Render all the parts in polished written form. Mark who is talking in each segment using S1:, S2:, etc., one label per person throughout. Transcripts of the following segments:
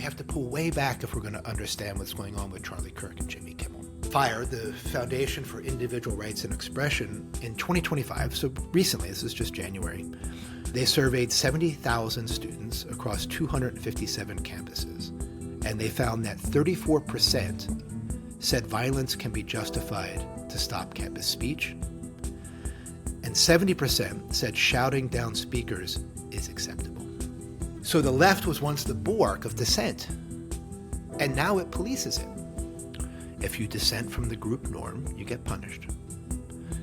S1: We have to pull way back if we're going to understand what's going on with Charlie Kirk and Jimmy Kimmel. FIRE, the Foundation for Individual Rights and Expression, in 2025, so recently, this is just January, they surveyed 70,000 students across 257 campuses, and they found that 34% said violence can be justified to stop campus speech, and 70% said shouting down speakers is acceptable. So the left was once the bulwark of dissent, and now it polices it. If you dissent from the group norm, you get punished.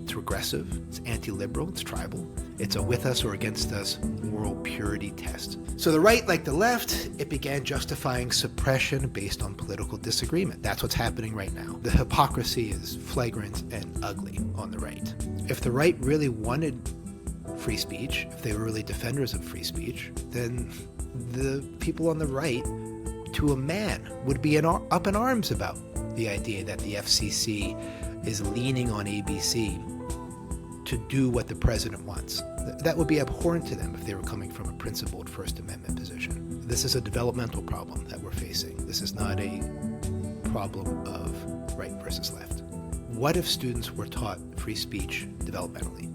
S1: It's regressive, it's anti-liberal, it's tribal. It's a with us or against us moral purity test. So the right, like the left, it began justifying suppression based on political disagreement. That's what's happening right now. The hypocrisy is flagrant and ugly on the right. If the right really wanted free speech, if they were really defenders of free speech, then the people on the right, to a man, would be up in arms about the idea that the FCC is leaning on ABC to do what the president wants. That would be abhorrent to them if they were coming from a principled First Amendment position. This is a developmental problem that we're facing. This is not a problem of right versus left. What if students were taught free speech developmentally?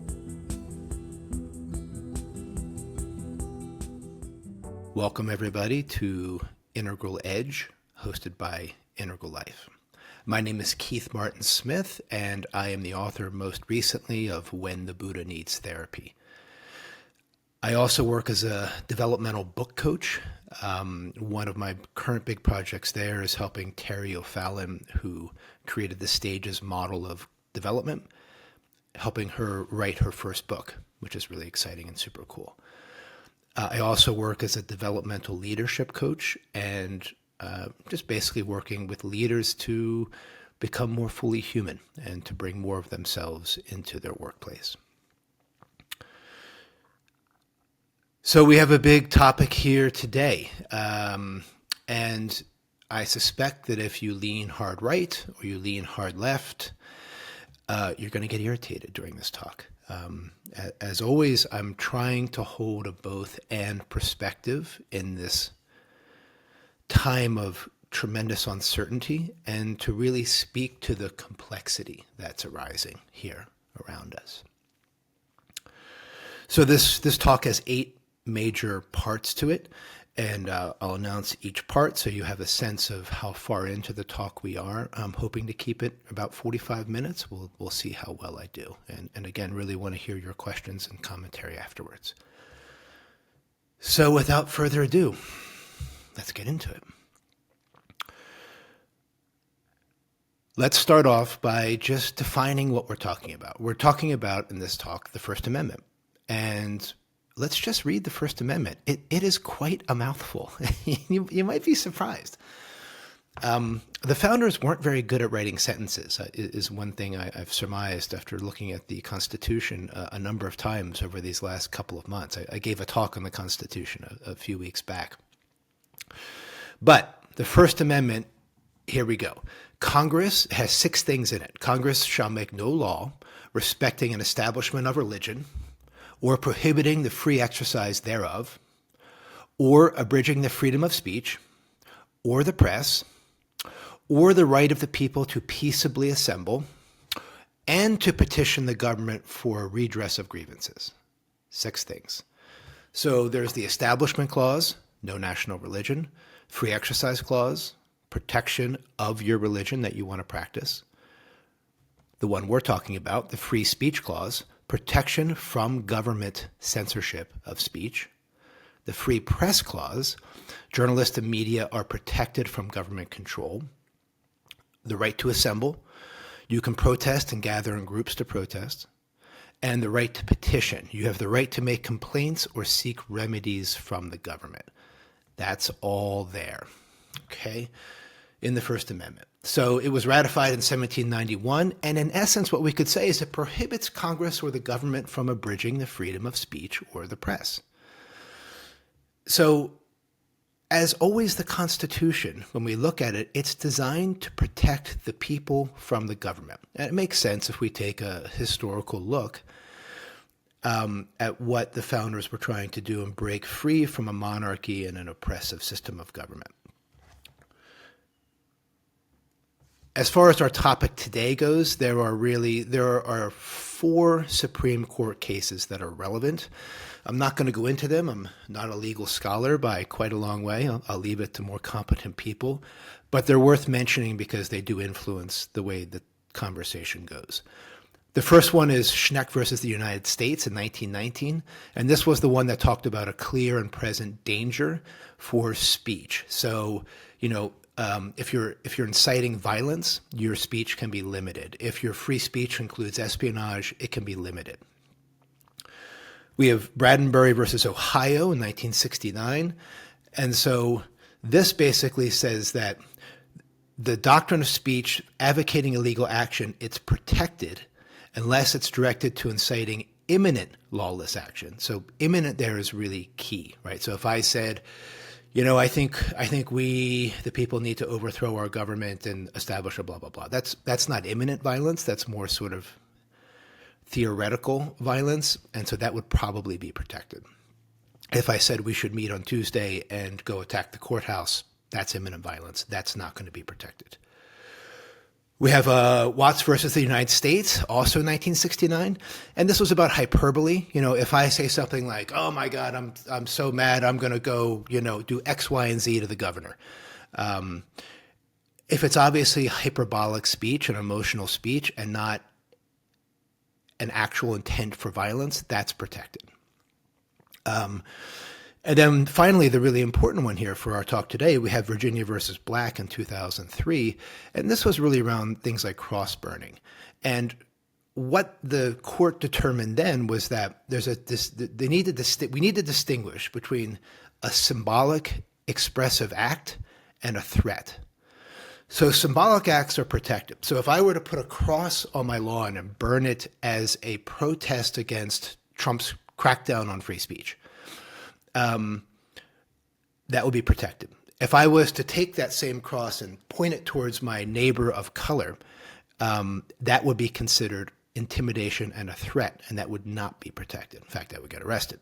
S1: Welcome everybody to Integral Edge, hosted by Integral Life. My name is Keith Martin Smith, and I am the author most recently of When the Buddha Needs Therapy. I also work as a developmental book coach. One of my current big projects there is helping Terry O'Fallon, who created the Stages model of development, helping her write her first book, which is really exciting and super cool. I also work as a developmental leadership coach and just basically working with leaders to become more fully human and to bring more of themselves into their workplace. So we have a big topic here today, and I suspect that if you lean hard right or you lean hard left, you're going to get irritated during this talk. As always, I'm trying to hold a both and perspective in this time of tremendous uncertainty and to really speak to the complexity that's arising here around us. So this talk has 8 major parts to it, and I'll announce each part so you have a sense of how far into the talk we are. I'm hoping to keep it about 45 minutes. We'll see how well I do. And again, really want to hear your questions and commentary afterwards. So without further ado, let's get into it. Let's start off by just defining what we're talking about. We're talking about, in this talk, the First Amendment. And let's just read the First Amendment. It is quite a mouthful. You might be surprised. The founders weren't very good at writing sentences, is one thing I've surmised after looking at the Constitution a number of times over these last couple of months. I gave a talk on the Constitution a few weeks back. But the First Amendment, here we go. Congress has 6 things in it. Congress shall make no law respecting an establishment of religion, or prohibiting the free exercise thereof, or abridging the freedom of speech, or the press, or the right of the people to peaceably assemble, and to petition the government for redress of grievances. 6 things. So there's the Establishment Clause, no national religion, Free Exercise Clause, protection of your religion that you want to practice. The one we're talking about, the Free Speech Clause, protection from government censorship of speech. The Free Press Clause, journalists and media are protected from government control. The right to assemble, you can protest and gather in groups to protest. And the right to petition, you have the right to make complaints or seek remedies from the government. That's all there, okay, in the First Amendment. So it was ratified in 1791, and in essence what we could say is it prohibits Congress or the government from abridging the freedom of speech or the press. So as always, the Constitution, when we look at it, it's designed to protect the people from the government. And it makes sense if we take a historical look at what the founders were trying to do and break free from a monarchy and an oppressive system of government. As far as our topic today goes, there are 4 Supreme Court cases that are relevant. I'm not going to go into them. I'm not a legal scholar by quite a long way. I'll leave it to more competent people. But they're worth mentioning because they do influence the way the conversation goes. The first one is Schneck versus the United States in 1919. And this was the one that talked about a clear and present danger for speech. So, if you're inciting violence, your speech can be limited. If your free speech includes espionage, it can be limited. We have Bradenbury versus Ohio in 1969. And so this basically says that the doctrine of speech advocating illegal action, it's protected unless it's directed to inciting imminent lawless action. So imminent there is really key, right? So if I said, I think we, the people, need to overthrow our government and establish a blah, blah, blah. That's not imminent violence. That's more sort of theoretical violence. And so that would probably be protected. If I said we should meet on Tuesday and go attack the courthouse, that's imminent violence. That's not going to be protected. We have Watts versus the United States, also 1969, and this was about hyperbole. If I say something like, "Oh my God, I'm so mad, I'm going to go, do X, Y, and Z to the governor," if it's obviously hyperbolic speech, an emotional speech, and not an actual intent for violence, that's protected. And then finally, the really important one here for our talk today, we have Virginia versus Black in 2003. And this was really around things like cross-burning. And what the court determined then was that we need to distinguish between a symbolic expressive act and a threat. So symbolic acts are protected. So if I were to put a cross on my lawn and burn it as a protest against Trump's crackdown on free speech, that would be protected. If I was to take that same cross and point it towards my neighbor of color, that would be considered intimidation and a threat, and that would not be protected. In fact, I would get arrested.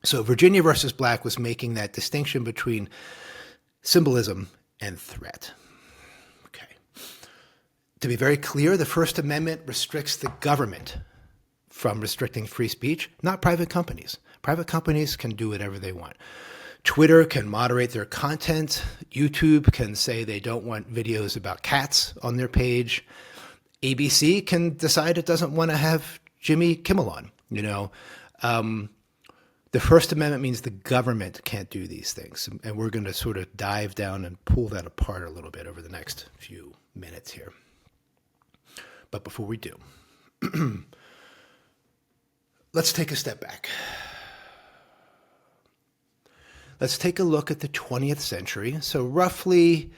S1: So Virginia versus Black was making that distinction between symbolism and threat. Okay. To be very clear, the First Amendment restricts the government from restricting free speech, not private companies. Private companies can do whatever they want. Twitter can moderate their content. YouTube can say they don't want videos about cats on their page. ABC can decide it doesn't want to have Jimmy Kimmel on. The First Amendment means the government can't do these things. And we're going to sort of dive down and pull that apart a little bit over the next few minutes here. But before we do, let's take a step back. Let's take a look at the 20th century. So roughly,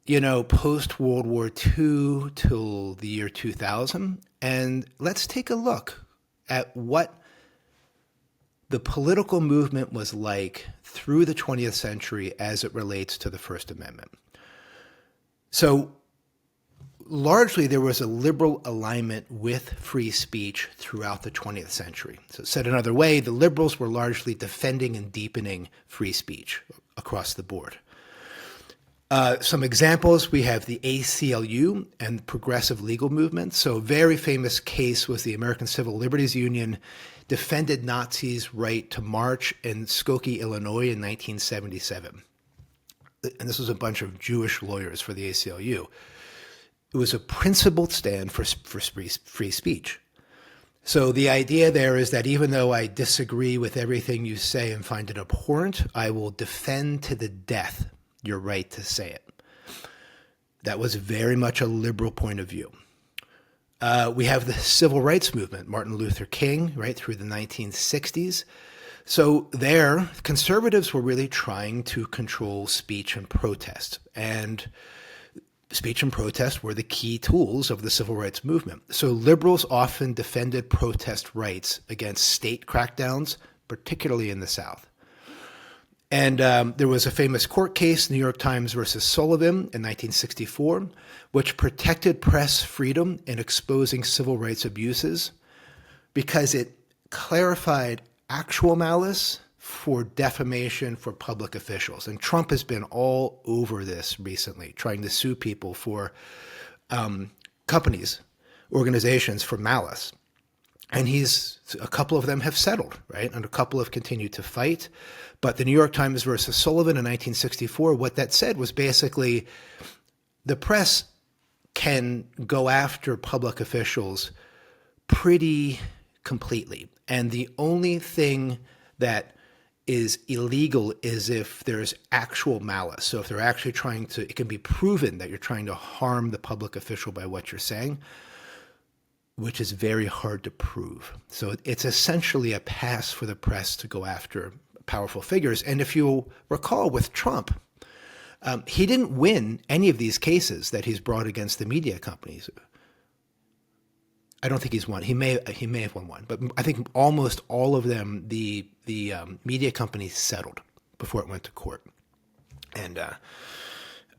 S1: post-World War II till the year 2000. And let's take a look at what the political movement was like through the 20th century as it relates to the First Amendment. So largely, there was a liberal alignment with free speech throughout the 20th century. So said another way, the liberals were largely defending and deepening free speech across the board. Some examples, we have the ACLU and progressive legal movement. So a very famous case was the American Civil Liberties Union defended Nazis' right to march in Skokie, Illinois in 1977. And this was a bunch of Jewish lawyers for the ACLU. It was a principled stand for free speech. So the idea there is that even though I disagree with everything you say and find it abhorrent, I will defend to the death your right to say it. That was very much a liberal point of view. We have the civil rights movement, Martin Luther King, right through the 1960s. So there, conservatives were really trying to control speech and protest. And speech and protest were the key tools of the civil rights movement. So liberals often defended protest rights against state crackdowns, particularly in the South. And there was a famous court case, New York Times versus Sullivan in 1964, which protected press freedom in exposing civil rights abuses because it clarified actual malice for defamation for public officials. And Trump has been all over this recently, trying to sue people for companies, organizations for malice. And a couple of them have settled, right? And a couple have continued to fight. But the New York Times versus Sullivan in 1964, what that said was basically the press can go after public officials pretty completely. And the only thing that is illegal is if there's actual malice. So if they're actually it can be proven that you're trying to harm the public official by what you're saying, which is very hard to prove. So it's essentially a pass for the press to go after powerful figures. And if you recall with Trump, he didn't win any of these cases that he's brought against the media companies. I don't think he's won. He may have won one, but I think almost all of them, the media companies settled before it went to court. And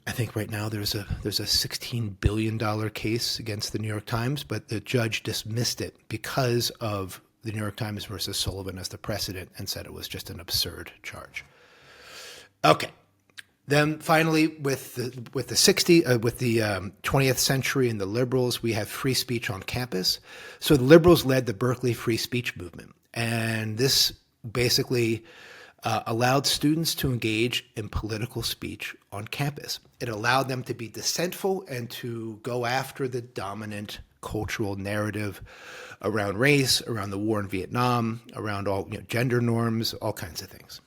S1: I think right now there's a $16 billion case against the New York Times, but the judge dismissed it because of the New York Times versus Sullivan as the precedent and said it was just an absurd charge. Okay. Then finally, with the 20th century and the liberals, we have free speech on campus. So the liberals led the Berkeley free speech movement, and this basically allowed students to engage in political speech on campus. It allowed them to be dissentful and to go after the dominant cultural narrative around race, around the war in Vietnam, around all gender norms, all kinds of things.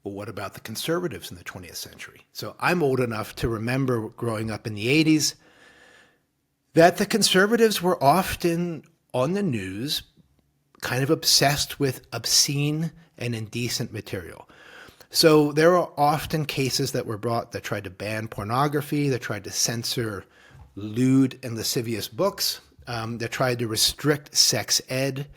S1: Well, what about the conservatives in the 20th century? So I'm old enough to remember growing up in the 80s that the conservatives were often on the news, kind of obsessed with obscene and indecent material. So there are often cases that were brought that tried to ban pornography, that tried to censor lewd and lascivious books, that tried to restrict sex ed.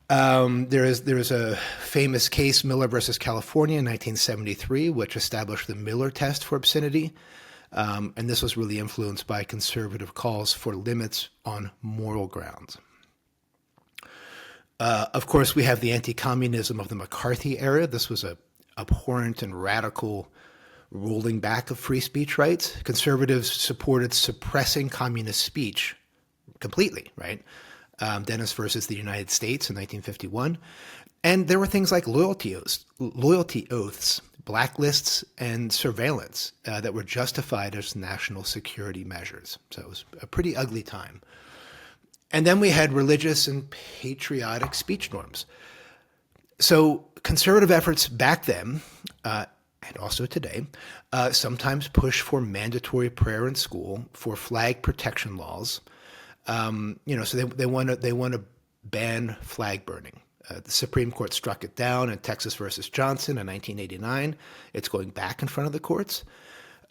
S1: There's a famous case, Miller versus California in 1973, which established the Miller test for obscenity. And this was really influenced by conservative calls for limits on moral grounds. Of course, we have the anti-communism of the McCarthy era. This was a abhorrent and radical rolling back of free speech rights. Conservatives supported suppressing communist speech completely, right? Dennis versus the United States in 1951. And there were things like loyalty oaths, blacklists, and surveillance that were justified as national security measures. So it was a pretty ugly time. And then we had religious and patriotic speech norms. So conservative efforts back then, and also today, sometimes push for mandatory prayer in school, for flag protection laws. So they want to ban flag burning. The Supreme Court struck it down in Texas versus Johnson in 1989. It's going back in front of the courts.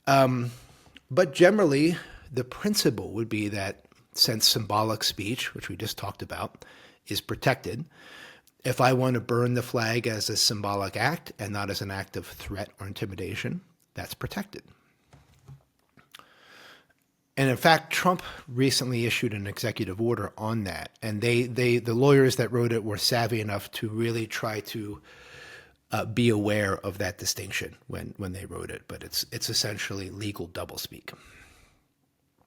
S1: But generally, the principle would be that since symbolic speech, which we just talked about, is protected, if I want to burn the flag as a symbolic act and not as an act of threat or intimidation, that's protected. And in fact, Trump recently issued an executive order on that. And the lawyers that wrote it were savvy enough to really try to be aware of that distinction when they wrote it. But it's essentially legal doublespeak.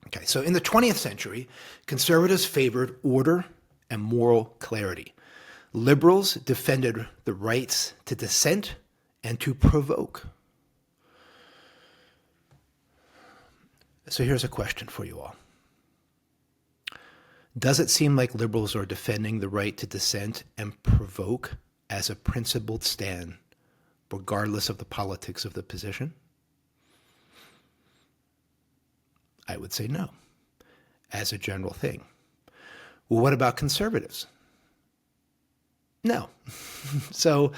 S1: Okay, so in the 20th century, conservatives favored order and moral clarity. Liberals defended the rights to dissent and to provoke. So here's a question for you all. Does it seem like liberals are defending the right to dissent and provoke as a principled stand, regardless of the politics of the position? I would say no, as a general thing. Well, what about conservatives? No. So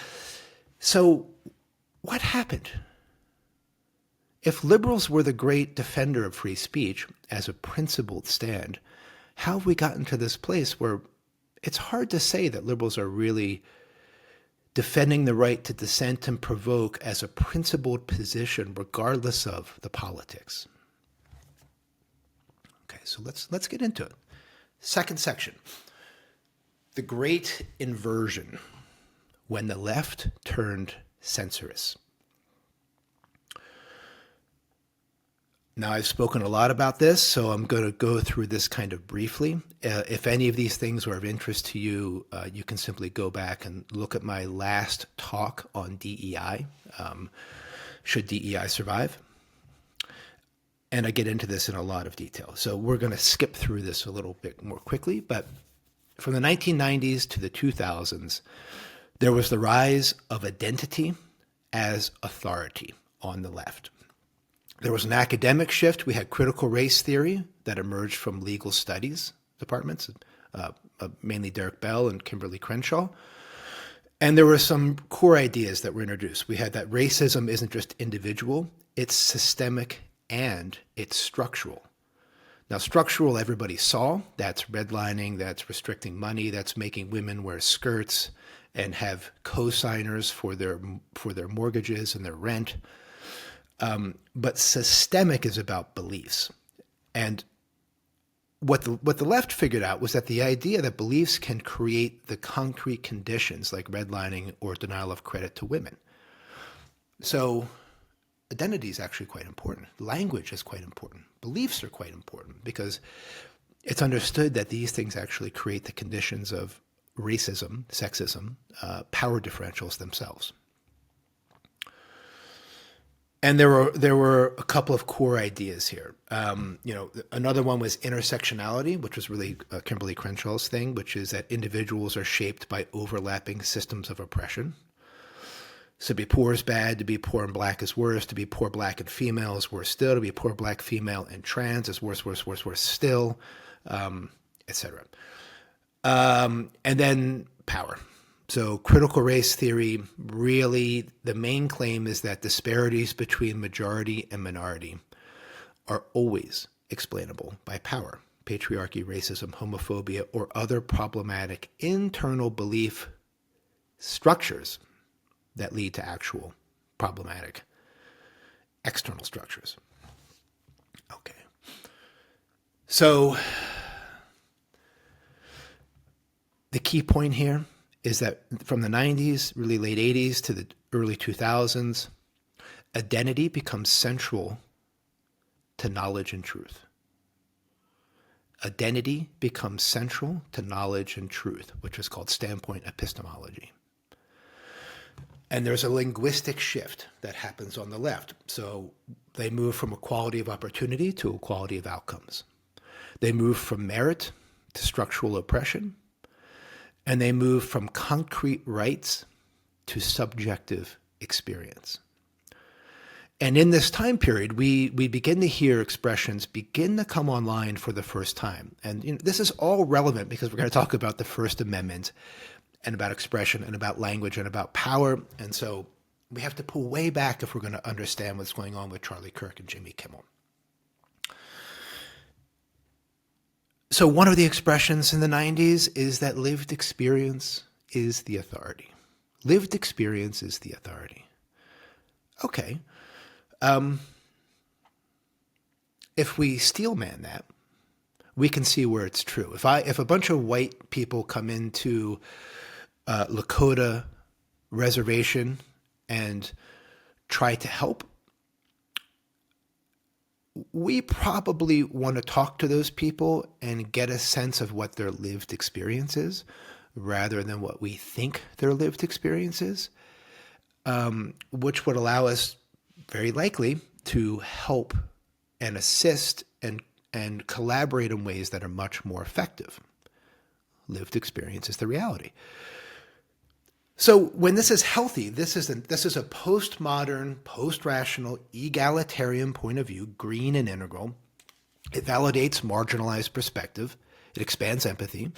S1: what happened? If liberals were the great defender of free speech as a principled stand, how have we gotten to this place where it's hard to say that liberals are really defending the right to dissent and provoke as a principled position regardless of the politics? Okay, so let's get into it. Second section. The Great Inversion, when the left turned censorious. Now, I've spoken a lot about this, so I'm going to go through this kind of briefly. If any of these things are of interest to you, you can simply go back and look at my last talk on DEI, Should DEI Survive? And I get into this in a lot of detail. So we're going to skip through this a little bit more quickly, but from the 1990s to the 2000s, there was the rise of identity as authority on the left. There was an academic shift. We had critical race theory that emerged from legal studies departments, mainly Derek Bell and Kimberly Crenshaw. And there were some core ideas that were introduced. We had that racism isn't just individual, it's systemic and it's structural. Now, structural, everybody saw. That's redlining, that's restricting money, that's making women wear skirts and have co-signers for their mortgages and their rent. But systemic is about beliefs. And what the left figured out was that the idea that beliefs can create the concrete conditions like redlining or denial of credit to women. So identity is actually quite important. Language is quite important. Beliefs are quite important because it's understood that these things actually create the conditions of racism, sexism, power differentials themselves. And there were a couple of core ideas here. Another one was intersectionality, which was really Kimberly Crenshaw's thing, which is that individuals are shaped by overlapping systems of oppression. So to be poor is bad, to be poor and black is worse, to be poor black and female is worse still, to be poor black female and trans is worse still, etc. And then power. So critical race theory, really the main claim is that disparities between majority and minority are always explainable by power, patriarchy, racism, homophobia, or other problematic internal belief structures that lead to actual problematic external structures. Okay. So the key point here is that from the 90s, really late 80s to the early 2000s, identity becomes central to knowledge and truth. Identity becomes central to knowledge and truth, which is called standpoint epistemology. And there's a linguistic shift that happens on the left. So they move from equality of opportunity to equality of outcomes. They move from merit to structural oppression. And they move from concrete rights to subjective experience. And in this time period, we begin to hear expressions begin to come online for the first time. And this is all relevant because we're going to talk about the First Amendment and about expression and about language and about power. And so we have to pull way back if we're going to understand what's going on with Charlie Kirk and Jimmy Kimmel. So one of the expressions in the 90s is that lived experience is the authority. Lived experience is the authority. Okay. If we steelman that, we can see where it's true. If a bunch of white people come into Lakota reservation and try to help, we probably want to talk to those people and get a sense of what their lived experience is rather than what we think their lived experience is, which would allow us very likely to help and assist and collaborate in ways that are much more effective. Lived experience is the reality. So when this is healthy, this is a postmodern, post-rational, egalitarian point of view, green and integral. It validates marginalized perspective, it expands empathy,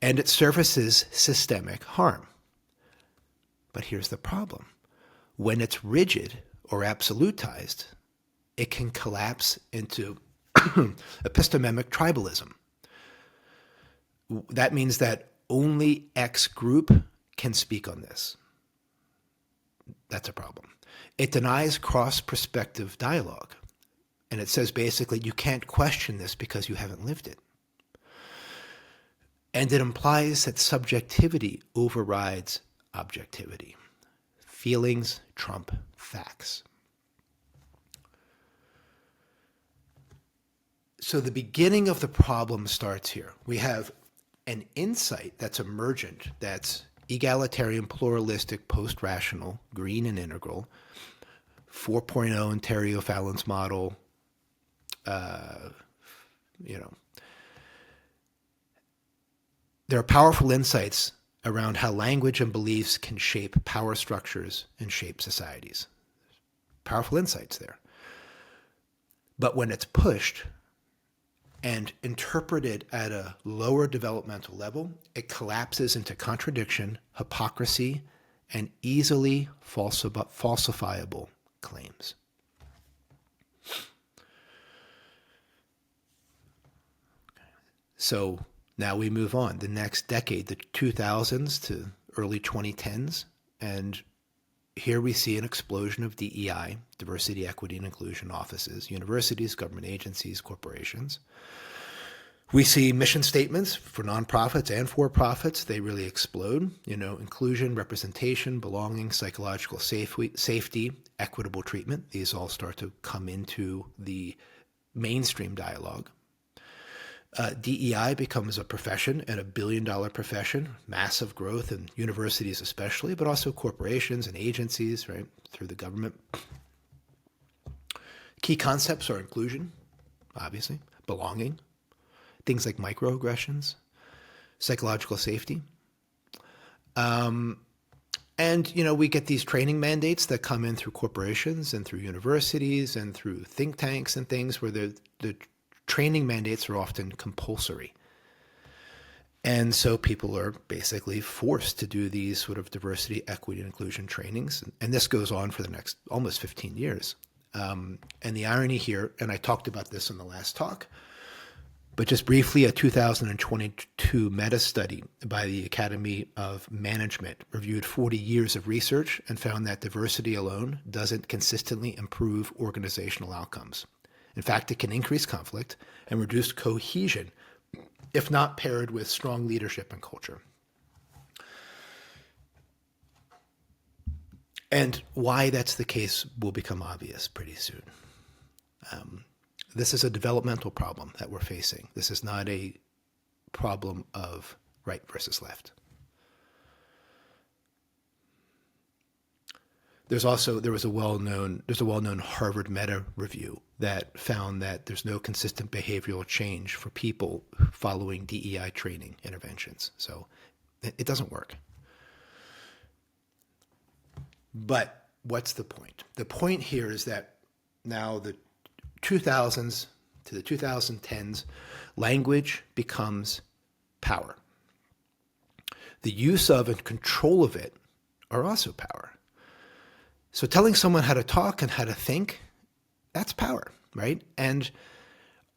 S1: and it surfaces systemic harm. But here's the problem. When it's rigid or absolutized, it can collapse into epistemic tribalism. That means that only X group can speak on this. That's a problem. It denies cross-perspective dialogue. And it says basically you can't question this because you haven't lived it. And it implies that subjectivity overrides objectivity. Feelings trump facts. So the beginning of the problem starts here. We have an insight that's emergent, that's egalitarian, pluralistic, post-rational, green and integral, 4.0 in Terry O'Fallon's model, There are powerful insights around how language and beliefs can shape power structures and shape societies. Powerful insights there. But when it's pushed and interpreted at a lower developmental level, it collapses into contradiction, hypocrisy, and easily falsifiable claims. So now we move on. The next decade, the 2000s to early 2010s, and here we see an explosion of DEI, diversity, equity, and inclusion offices, universities, government agencies, corporations. We see mission statements for nonprofits and for-profits. They really explode. Inclusion, representation, belonging, psychological safety, equitable treatment. These all start to come into the mainstream dialogue. DEI becomes a profession, and $1 billion profession, massive growth in universities especially, but also corporations and agencies, right, through the government. Key concepts are inclusion, obviously, belonging, things like microaggressions, psychological safety. And, we get these training mandates that come in through corporations and through universities and through think tanks and things where the training mandates are often compulsory. And so people are basically forced to do these sort of diversity, equity, and inclusion trainings. And this goes on for the next almost 15 years. And the irony here, and I talked about this in the last talk, but just briefly, a 2022 meta-study by the Academy of Management reviewed 40 years of research and found that diversity alone doesn't consistently improve organizational outcomes. In fact, it can increase conflict and reduce cohesion if not paired with strong leadership and culture. And why that's the case will become obvious pretty soon. This is a developmental problem that we're facing. This is not a problem of right versus left. There's a well-known Harvard meta review that found that there's no consistent behavioral change for people following DEI training interventions. So it doesn't work. But what's the point? The point here is that now the 2000s to the 2010s, language becomes power. The use of and control of it are also power. So telling someone how to talk and how to think, that's power, right? And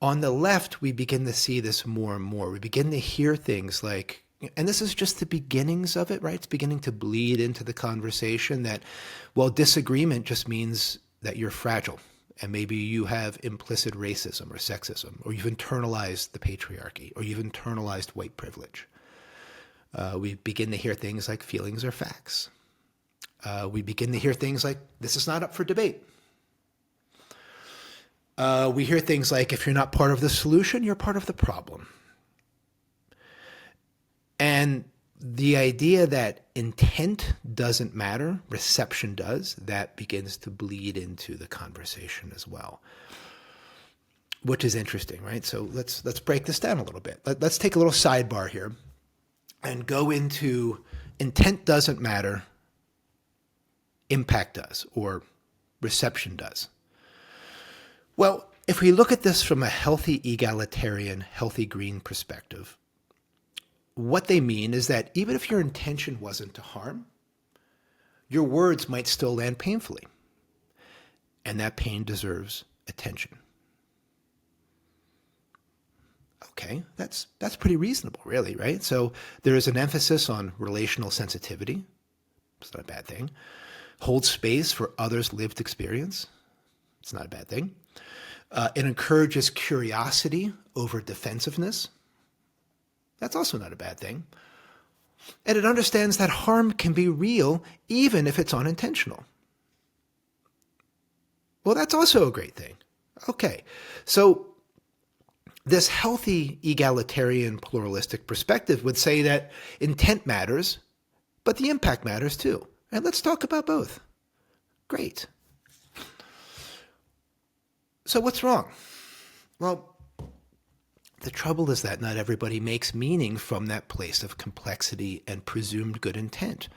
S1: on the left, we begin to see this more and more. We begin to hear things like, and this is just the beginnings of it, right? It's beginning to bleed into the conversation that, well, disagreement just means that you're fragile. And maybe you have implicit racism or sexism, or you've internalized the patriarchy, or you've internalized white privilege. We begin to hear things like feelings are facts. We begin to hear things like, this is not up for debate. We hear things like, if you're not part of the solution, you're part of the problem. And the idea that intent doesn't matter, reception does, that begins to bleed into the conversation as well, which is interesting, right? So let's break this down a little bit. Let's take a little sidebar here and go into intent doesn't matter, impact does, or reception does. Well, if we look at this from a healthy egalitarian, healthy green perspective, what they mean is that even if your intention wasn't to harm, your words might still land painfully, and that pain deserves attention. Okay, that's pretty reasonable, really, right? So there is an emphasis on relational sensitivity. It's not a bad thing. Hold space for others' lived experience. It's not a bad thing. It encourages curiosity over defensiveness. That's also not a bad thing. And it understands that harm can be real even if it's unintentional. Well, that's also a great thing. Okay, so this healthy, egalitarian, pluralistic perspective would say that intent matters, but the impact matters too. And let's talk about both. Great. So what's wrong? Well, the trouble is that not everybody makes meaning from that place of complexity and presumed good intent.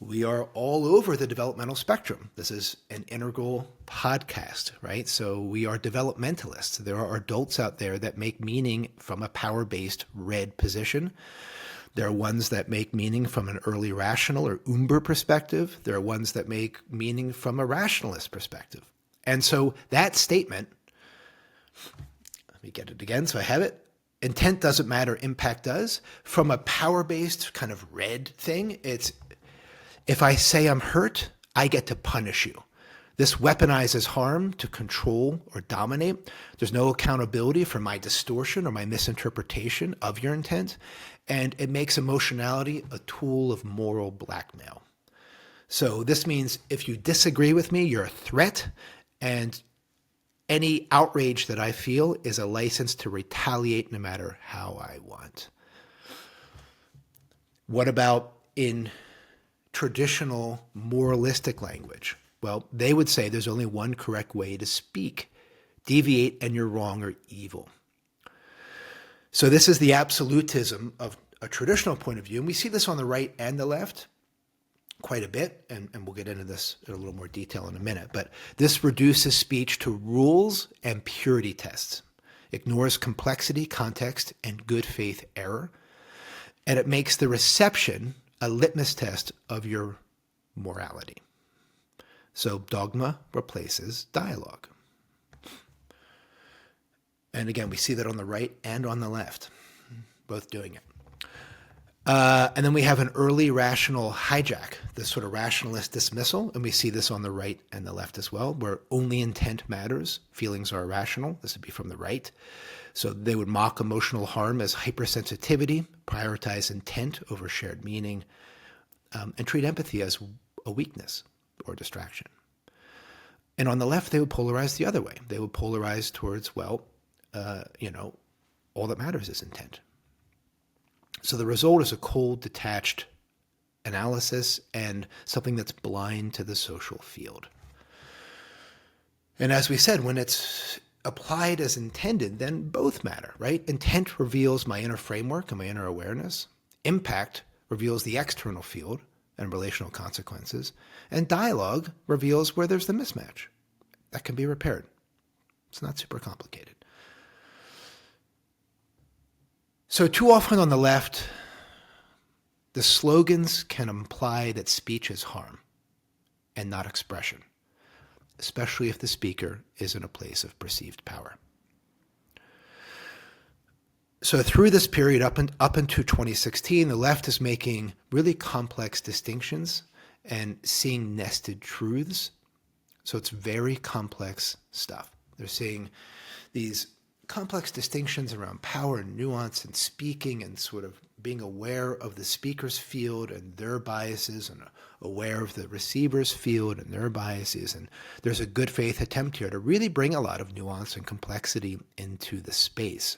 S1: We are all over the developmental spectrum. This is an integral podcast, right? So we are developmentalists. There are adults out there that make meaning from a power-based red position. There are ones that make meaning from an early rational or Umber perspective. There are ones that make meaning from a rationalist perspective. And so that statement, let me get it again so I have it. Intent doesn't matter, impact does. From a power-based kind of red thing, it's if I say I'm hurt, I get to punish you. This weaponizes harm to control or dominate. There's no accountability for my distortion or my misinterpretation of your intent. And it makes emotionality a tool of moral blackmail. So this means if you disagree with me, you're a threat, and any outrage that I feel is a license to retaliate no matter how I want. What about in traditional moralistic language? Well, they would say there's only one correct way to speak. Deviate and you're wrong or evil. So this is the absolutism of a traditional point of view. And we see this on the right and the left quite a bit, and we'll get into this in a little more detail in a minute. But this reduces speech to rules and purity tests, ignores complexity, context, and good faith error, and it makes the reception a litmus test of your morality. So dogma replaces dialogue. And again, we see that on the right and on the left, both doing it. And then we have an early rational hijack, this sort of rationalist dismissal, and we see this on the right and the left as well, where only intent matters, feelings are irrational. This would be from the right. So they would mock emotional harm as hypersensitivity, prioritize intent over shared meaning, and treat empathy as a weakness or distraction. And on the left, they would polarize the other way. They would polarize towards, well, all that matters is intent. So the result is a cold, detached analysis and something that's blind to the social field. And as we said, when it's applied as intended, then both matter, right? Intent reveals my inner framework and my inner awareness. Impact reveals the external field and relational consequences. And dialogue reveals where there's the mismatch. That can be repaired. It's not super complicated. So too often on the left, the slogans can imply that speech is harm and not expression, especially if the speaker is in a place of perceived power. So through this period up into 2016, the left is making really complex distinctions and seeing nested truths. So it's very complex stuff. They're seeing these complex distinctions around power and nuance and speaking and sort of being aware of the speaker's field and their biases and aware of the receiver's field and their biases. And there's a good faith attempt here to really bring a lot of nuance and complexity into the space.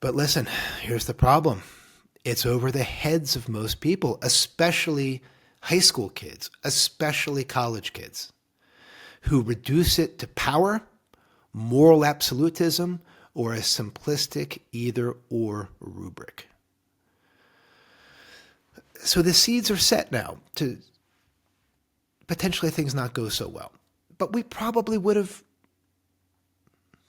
S1: But listen, here's the problem. It's over the heads of most people, especially high school kids, especially college kids, who reduce it to power, moral absolutism, or a simplistic either-or rubric. So the seeds are set now to potentially things not go so well. But we probably would have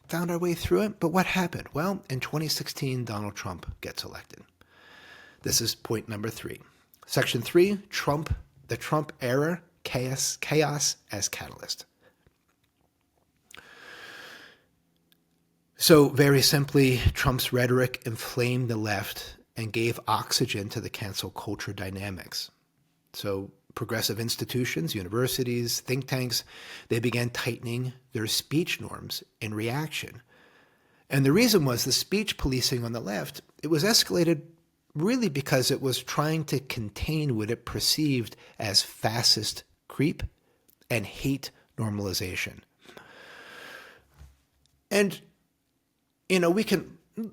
S1: found our way through it. But what happened? Well, in 2016, Donald Trump gets elected. This is point number 3. Section 3, the Trump era, chaos as catalyst. So very simply, Trump's rhetoric inflamed the left and gave oxygen to the cancel culture dynamics. So progressive institutions, universities, think tanks, they began tightening their speech norms in reaction. And the reason was the speech policing on the left, it was escalated really because it was trying to contain what it perceived as fascist creep and hate normalization. And,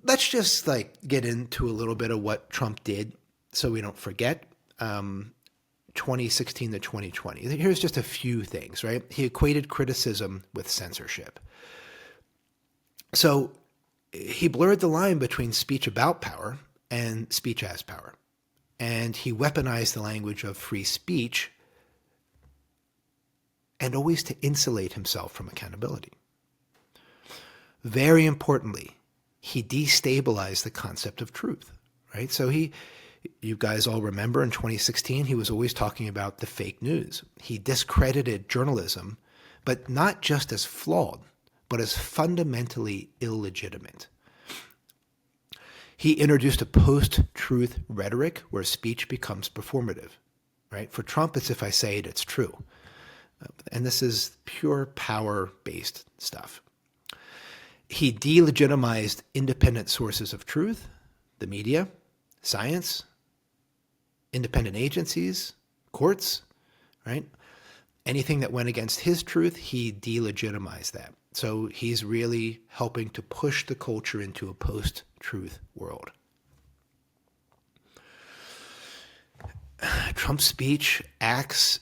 S1: let's just get into a little bit of what Trump did so we don't forget. 2016 to 2020. Here's just a few things, right? He equated criticism with censorship. So he blurred the line between speech about power and speech as power. And he weaponized the language of free speech and always to insulate himself from accountability. Very importantly, he destabilized the concept of truth, right? So you guys all remember in 2016, he was always talking about the fake news. He discredited journalism, but not just as flawed, but as fundamentally illegitimate. He introduced a post-truth rhetoric where speech becomes performative, right? For Trump, it's if I say it, it's true. And this is pure power-based stuff. He delegitimized independent sources of truth, the media, science, independent agencies, courts, right? Anything that went against his truth, he delegitimized that. So he's really helping to push the culture into a post-truth world. Trump's speech acts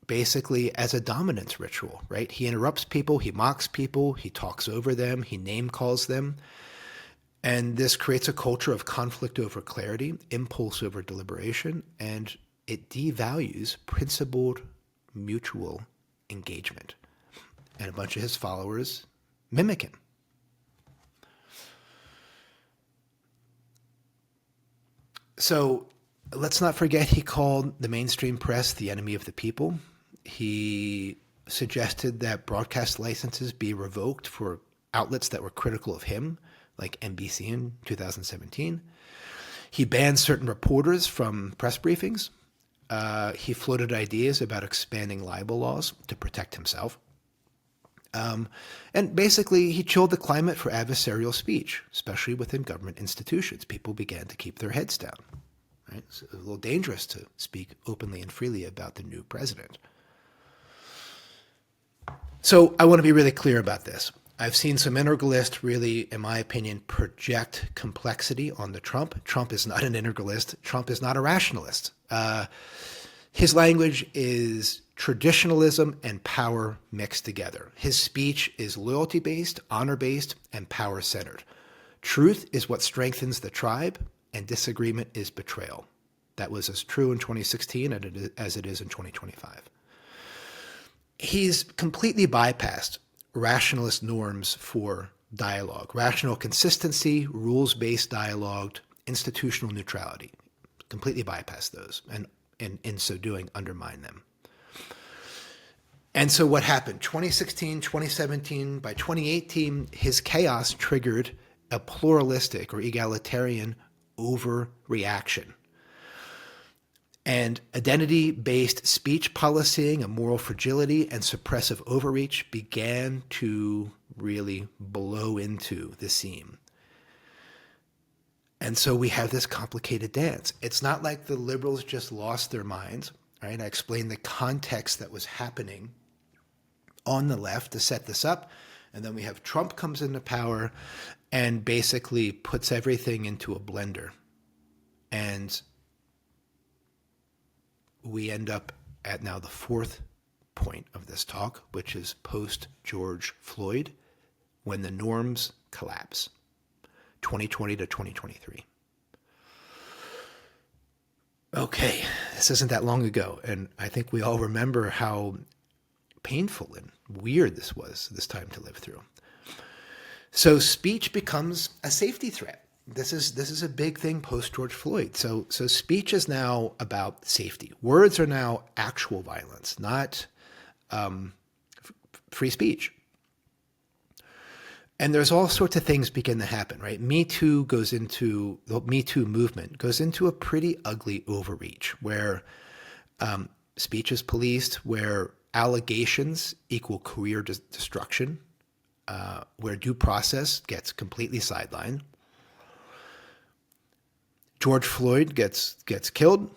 S1: basically as a dominance ritual, right? He interrupts people, he mocks people, he talks over them, he name calls them. And this creates a culture of conflict over clarity, impulse over deliberation, and it devalues principled mutual engagement. And a bunch of his followers mimic him. So let's not forget he called the mainstream press the enemy of the people. He suggested that broadcast licenses be revoked for outlets that were critical of him, like NBC in 2017. He banned certain reporters from press briefings. He floated ideas about expanding libel laws to protect himself. And basically, he chilled the climate for adversarial speech, especially within government institutions. People began to keep their heads down. Right? It's a little dangerous to speak openly and freely about the new president. So I want to be really clear about this. I've seen some integralists really, in my opinion, project complexity on the Trump. Trump is not an integralist. Trump is not a rationalist. His language is traditionalism and power mixed together. His speech is loyalty-based, honor-based, and power-centered. Truth is what strengthens the tribe, and disagreement is betrayal. That was as true in 2016 as it is in 2025. He's completely bypassed rationalist norms for dialogue, rational consistency, rules-based dialogue, institutional neutrality. Completely bypassed those, and in so doing, undermine them. And so what happened? 2016, 2017, by 2018, his chaos triggered a pluralistic or egalitarian overreaction. And identity-based speech policying, a moral fragility, and suppressive overreach began to really blow into the scene. And so we have this complicated dance. It's not like the liberals just lost their minds, right? I explained the context that was happening on the left to set this up. And then we have Trump comes into power and basically puts everything into a blender. And we end up at now the fourth point of this talk, which is post-George Floyd, when the norms collapse, 2020 to 2023. Okay, this isn't that long ago, and I think we all remember how painful and weird this was, this time to live through. So speech becomes a safety threat. This is a big thing post-George Floyd. So speech is now about safety. Words are now actual violence, not free speech. And there's all sorts of things begin to happen, right? the Me Too movement goes into a pretty ugly overreach where speech is policed, where allegations equal career destruction. where due process gets completely sidelined. George Floyd gets killed,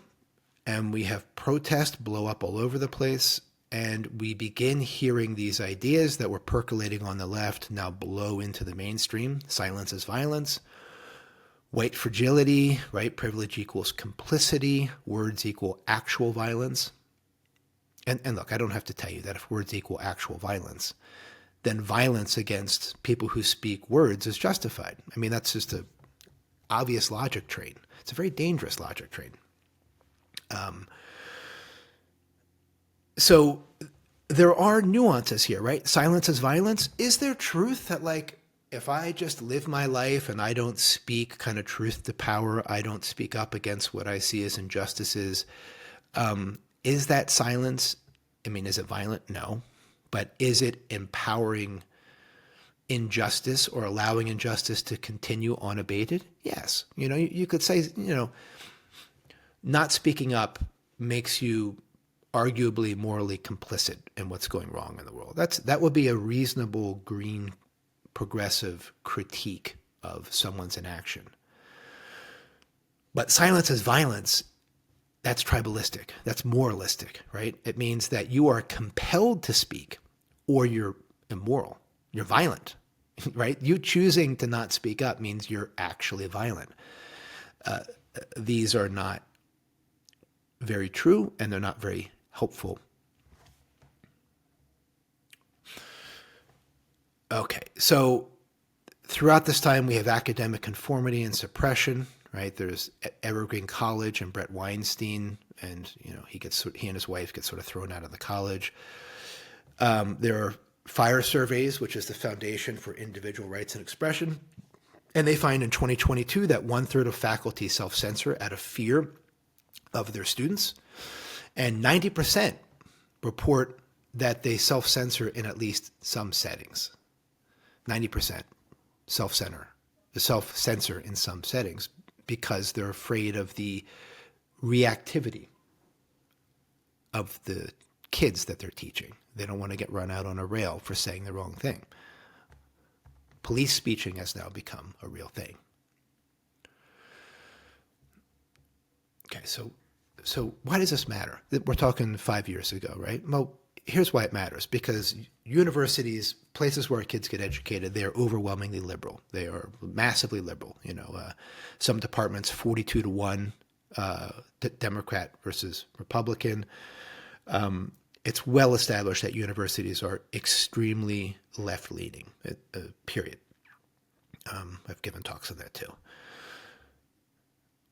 S1: and we have protests blow up all over the place, and we begin hearing these ideas that were percolating on the left now blow into the mainstream. Silence is violence. White fragility, right? Privilege equals complicity. Words equal actual violence. And look, I don't have to tell you that if words equal actual violence, then violence against people who speak words is justified. I mean, that's just an obvious logic train. It's a very dangerous logic train. So there are nuances here, right? Silence is violence. Is there truth that, like, if I just live my life and I don't speak kind of truth to power, I don't speak up against what I see as injustices, is that silence? I mean, is it violent? No. But is it empowering injustice or allowing injustice to continue unabated? Yes. You could say, not speaking up makes you arguably morally complicit in what's going wrong in the world. That would be a reasonable green progressive critique of someone's inaction. But silence is violence. That's tribalistic. That's moralistic, right? It means that you are compelled to speak or you're immoral. You're violent, right? You choosing to not speak up means you're actually violent. These are not very true, and they're not very helpful. Okay, so throughout this time, we have academic conformity and suppression, right? There's Evergreen College and Brett Weinstein, and he and his wife get sort of thrown out of the college. There are fire surveys, which is the Foundation for Individual Rights and Expression, and they find in 2022 that 1/3 of faculty self-censor out of fear of their students, and 90% report that they self-censor in at least some settings. 90% self-censor in some settings because they're afraid of the reactivity of the kids that they're teaching. They don't want to get run out on a rail for saying the wrong thing. Police speeching has now become a real thing. Okay, so why does this matter? We're talking 5 years ago, right? Well, here's why it matters. Because universities, places where kids get educated, they are overwhelmingly liberal. They are massively liberal. Some departments 42-1, Democrat versus Republican. It's well established that universities are extremely left-leaning, period. I've given talks on that too.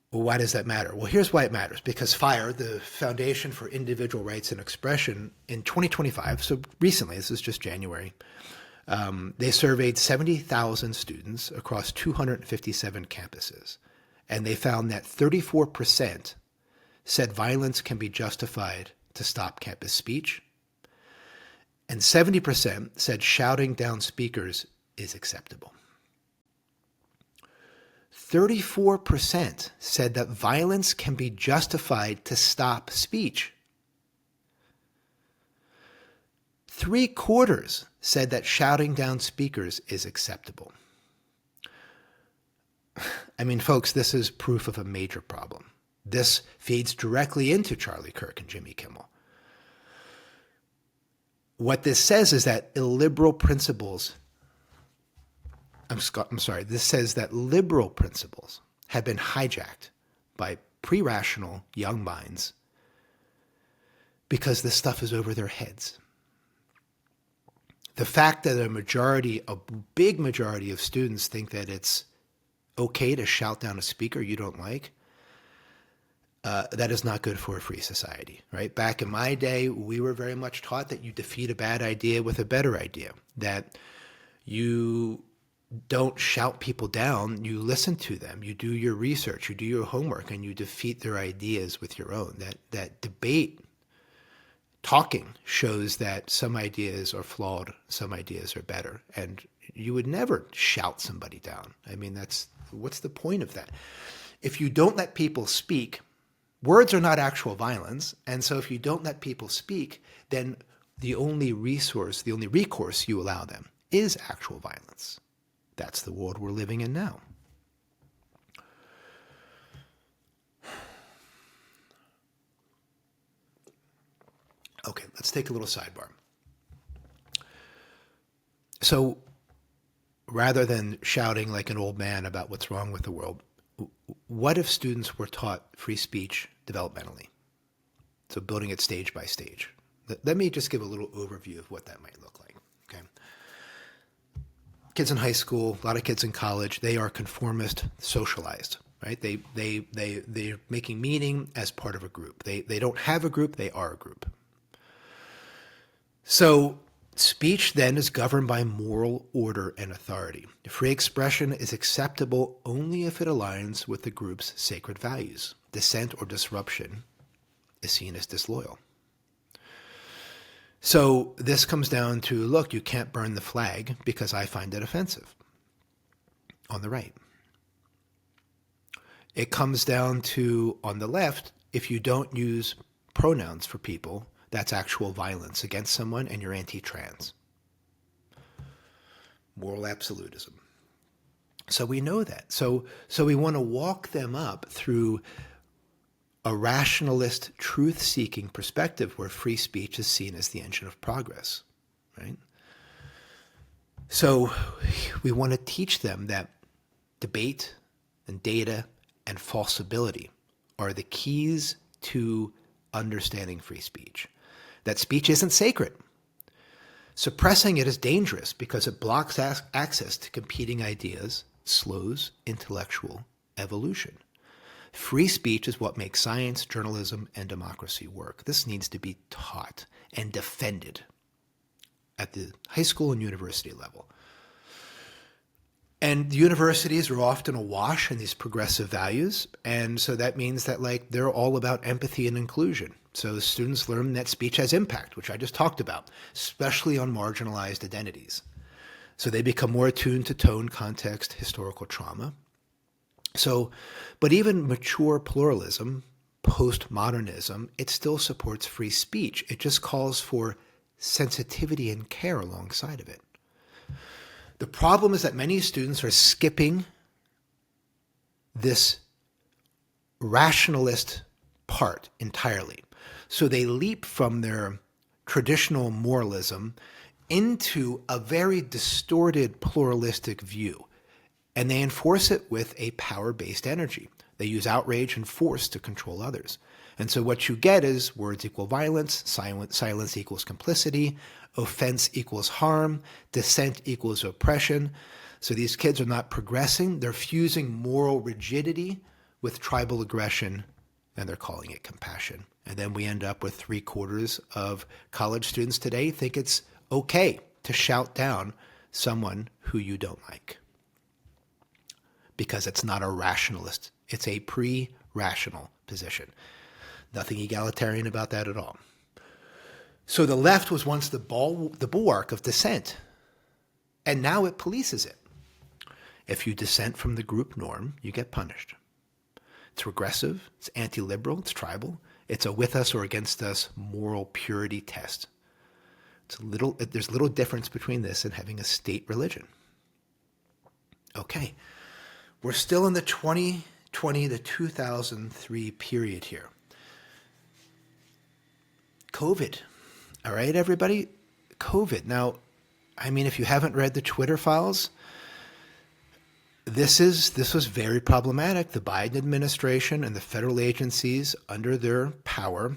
S1: Well, why does that matter? Well, here's why it matters. Because FIRE, the Foundation for Individual Rights and Expression, in 2025, so recently, this is just January, they surveyed 70,000 students across 257 campuses. And they found that 34% said violence can be justified to stop campus speech. And 70% said shouting down speakers is acceptable. 34% said that violence can be justified to stop speech. 3/4 said that shouting down speakers is acceptable. I mean, folks, this is proof of a major problem. This feeds directly into Charlie Kirk and Jimmy Kimmel. What this says is that illiberal principles this says that liberal principles have been hijacked by pre-rational young minds because this stuff is over their heads. The fact that a big majority of students think that it's okay to shout down a speaker you don't like, that is not good for a free society, right? Back in my day, we were very much taught that you defeat a bad idea with a better idea, that you don't shout people down, you listen to them, you do your research, you do your homework, and you defeat their ideas with your own. That debate, talking, shows that some ideas are flawed, some ideas are better, and you would never shout somebody down. I mean, what's the point of that? If you don't let people speak, words are not actual violence, and so if you don't let people speak, then the only recourse you allow them is actual violence. That's the world we're living in now. Okay, let's take a little sidebar. So rather than shouting like an old man about what's wrong with the world, what if students were taught free speech developmentally? So building it stage by stage. Let me just give a little overview of what that might look like. Okay. Kids in high school, a lot of kids in college, they are conformist socialized, right? They're making meaning as part of a group. They don't have a group, they are a group. So speech then is governed by moral order and authority. Free expression is acceptable only if it aligns with the group's sacred values. Dissent or disruption is seen as disloyal. So this comes down to, look, you can't burn the flag because I find it offensive on the right. It comes down to, on the left, if you don't use pronouns for people, that's actual violence against someone and you're anti-trans. Moral absolutism. So we know that. So we want to walk them up through a rationalist, truth-seeking perspective where free speech is seen as the engine of progress, right? So we want to teach them that debate and data and falsibility are the keys to understanding free speech. That speech isn't sacred. Suppressing it is dangerous because it blocks access to competing ideas, slows intellectual evolution. Free speech is what makes science, journalism, and democracy work. This needs to be taught and defended at the high school and university level. And universities are often awash in these progressive values, and so that means that they're all about empathy and inclusion. So students learn that speech has impact, which I just talked about, especially on marginalized identities. So they become more attuned to tone, context, historical trauma. So, but even mature pluralism, postmodernism, it still supports free speech. It just calls for sensitivity and care alongside of it. The problem is that many students are skipping this rationalist part entirely. So they leap from their traditional moralism into a very distorted pluralistic view, and they enforce it with a power-based energy. They use outrage and force to control others. And so what you get is words equal violence, silence equals complicity, offense equals harm, dissent equals oppression. So these kids are not progressing. They're fusing moral rigidity with tribal aggression, and they're calling it compassion. And then we end up with 3/4 of college students today think it's okay to shout down someone who you don't like, because it's not a rationalist. It's a pre-rational position. Nothing egalitarian about that at all. So the left was once the bulwark of dissent, and now it polices it. If you dissent from the group norm, you get punished. It's regressive, it's anti-liberal, it's tribal. It's a with us or against us moral purity test. There's little difference between this and having a state religion. Okay, we're still in the 2020 to 2003 period here. COVID. All right, everybody? COVID. Now, I mean, if you haven't read the Twitter files, this was very problematic. The Biden administration and the federal agencies under their power,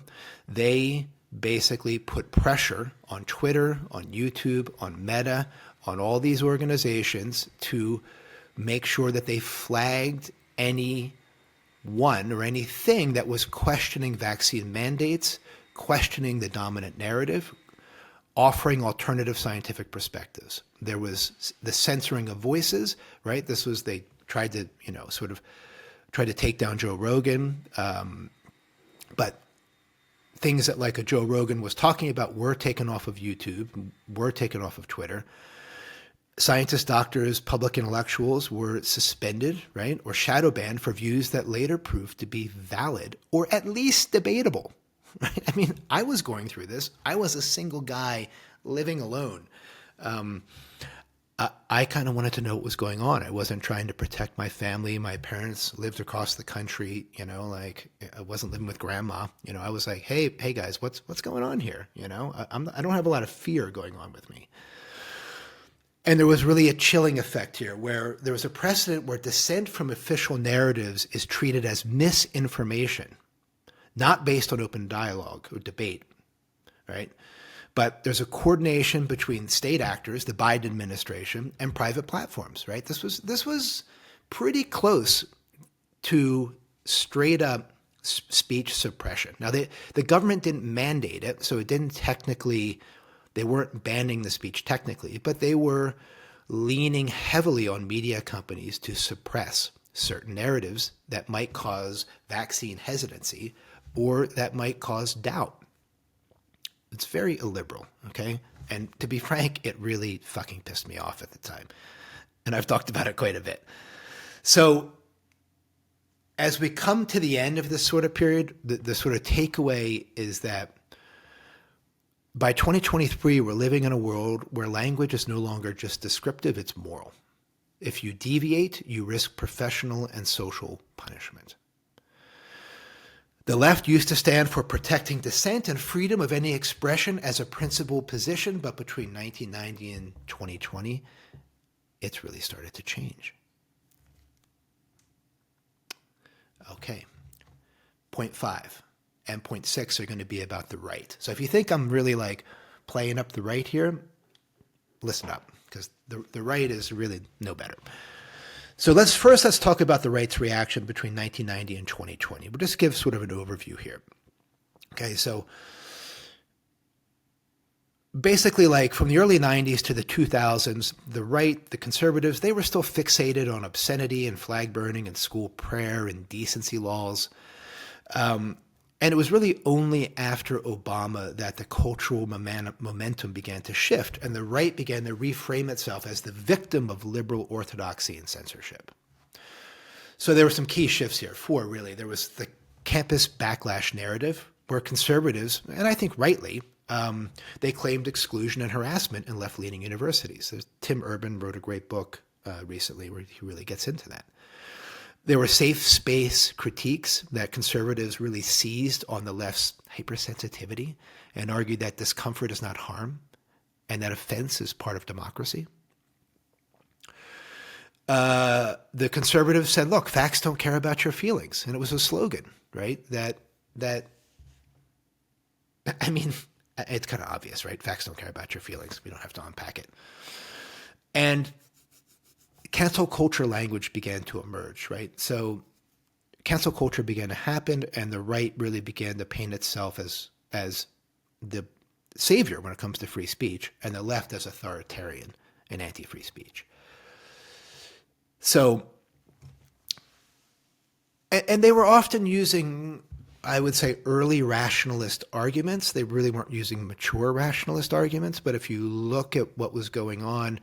S1: they basically put pressure on Twitter, on YouTube, on Meta, on all these organizations to make sure that they flagged anyone or anything that was questioning vaccine mandates, questioning the dominant narrative, offering alternative scientific perspectives. There was the censoring of voices, right? They tried to, try to take down Joe Rogan. But things that a Joe Rogan was talking about were taken off of YouTube, were taken off of Twitter. Scientists, doctors, public intellectuals were suspended, right? Or shadow banned for views that later proved to be valid or at least debatable. Right? I mean, I was going through this. I was a single guy living alone. I kind of wanted to know what was going on. I wasn't trying to protect my family. My parents lived across the country, like I wasn't living with grandma. I was like, hey guys, what's going on here? I don't have a lot of fear going on with me. And there was really a chilling effect here where there was a precedent where dissent from official narratives is treated as misinformation, not based on open dialogue or debate, right? But there's a coordination between state actors, the Biden administration, and private platforms, right? This was pretty close to straight up speech suppression. Now, the government didn't mandate it, so it didn't technically, they weren't banning the speech technically, but they were leaning heavily on media companies to suppress certain narratives that might cause vaccine hesitancy or that might cause doubt. It's very illiberal, okay? And to be frank, it really fucking pissed me off at the time. And I've talked about it quite a bit. So as we come to the end of this sort of period, the sort of takeaway is that by 2023, we're living in a world where language is no longer just descriptive, it's moral. If you deviate, you risk professional and social punishment. The left used to stand for protecting dissent and freedom of any expression as a principled position, but between 1990 and 2020, it's really started to change. Okay, point 5 and point 6 are going to be about the right. So if you think I'm really like playing up the right here, listen up, because the right is really no better. So let's talk about the right's reaction between 1990 and 2020. We'll just give sort of an overview here. Okay, so basically like from the early 90s to the 2000s, the right, the conservatives, they were still fixated on obscenity and flag burning and school prayer and decency laws. And it was really only after Obama that the cultural momentum began to shift and the right began to reframe itself as the victim of liberal orthodoxy and censorship. So there were some key shifts here. 4, really. There was the campus backlash narrative where conservatives, and I think rightly, they claimed exclusion and harassment in left-leaning universities. Tim Urban wrote a great book recently where he really gets into that. There were safe space critiques that conservatives really seized on the left's hypersensitivity and argued that discomfort is not harm and that offense is part of democracy. The conservatives said, look, facts don't care about your feelings. And it was a slogan, right? That I mean, it's kind of obvious, right? Facts don't care about your feelings. We don't have to unpack it. And cancel culture language began to emerge, right? So cancel culture began to happen and the right really began to paint itself as the savior when it comes to free speech and the left as authoritarian and anti-free speech. So, and they were often using, I would say, early rationalist arguments. They really weren't using mature rationalist arguments, but if you look at what was going on,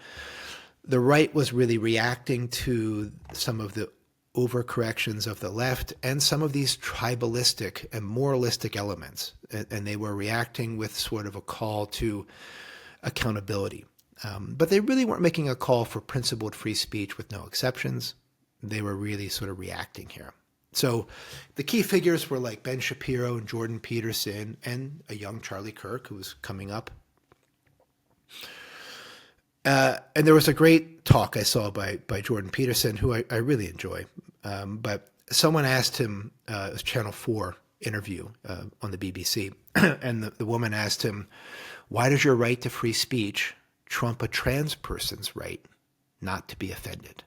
S1: the right was really reacting to some of the overcorrections of the left and some of these tribalistic and moralistic elements. And they were reacting with sort of a call to accountability. But they really weren't making a call for principled free speech with no exceptions. They were really sort of reacting here. So the key figures were like Ben Shapiro and Jordan Peterson and a young Charlie Kirk who was coming up. And there was a great talk I saw by Jordan Peterson, who I really enjoy. But someone asked him, it was Channel 4 interview on the BBC, and the woman asked him, why does your right to free speech trump a trans person's right not to be offended?